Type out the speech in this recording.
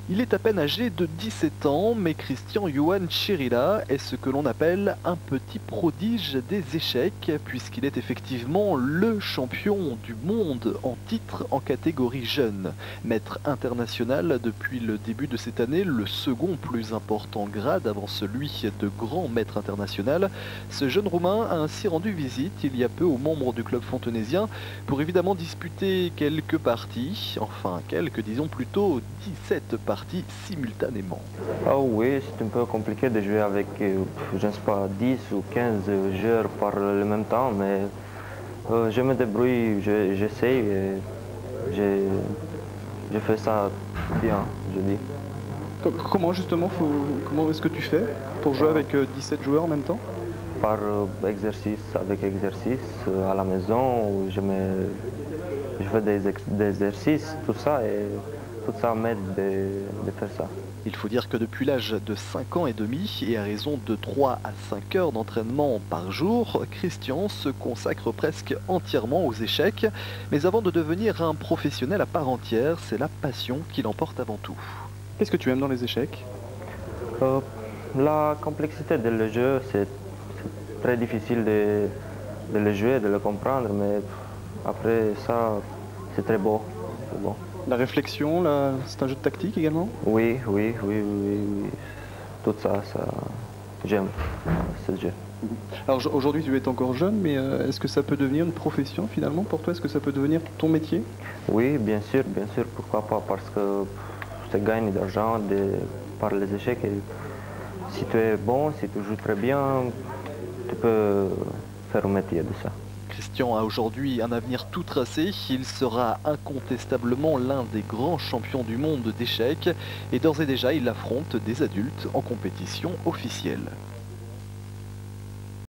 Il est à peine âgé de 17 ans, mais Christian Johan Chirila est ce que l'on appelle un petit prodige des échecs, puisqu'il est effectivement le champion du monde en titre en catégorie jeune. Maître international depuis le début de cette année, le second plus important grade avant celui de grand maître international, ce jeune Roumain a ainsi rendu visite il y a peu aux membres du club fontenaisien pour évidemment disputer quelques parties, enfin quelques, disons plutôt 17 parties simultanément. Ah oui, c'est un peu compliqué de jouer avec, je ne sais pas, 10 ou 15 joueurs par le même temps, mais je me débrouille, j'essaye et je fais ça bien, je dis. Comment justement, comment est-ce que tu fais pour jouer avec 17 joueurs en même temps? Par exercice, avec exercice à la maison, où je fais des exercices, tout ça, et tout ça m'aide de faire ça. Il faut dire que depuis l'âge de 5 ans et demi, et à raison de 3 à 5 heures d'entraînement par jour, Christian se consacre presque entièrement aux échecs. Mais avant de devenir un professionnel à part entière, c'est la passion qui l'emporte avant tout. Qu'est-ce que tu aimes dans les échecs? La complexité de le jeu, c'est très difficile de le jouer, de le comprendre, mais après ça, c'est très beau. C'est bon. La réflexion, c'est un jeu de tactique également? Oui, oui, oui, oui, oui. Tout ça, j'aime ce jeu. Alors aujourd'hui tu es encore jeune, mais est-ce que ça peut devenir une profession finalement pour toi? Est-ce que ça peut devenir ton métier? Oui, bien sûr, pourquoi pas, parce que tu gagnes d'argent par les échecs et si tu es bon, si tu joues très bien, tu peux faire un métier de ça. Christian a aujourd'hui un avenir tout tracé, il sera incontestablement l'un des grands champions du monde d'échecs et d'ores et déjà il affronte des adultes en compétition officielle.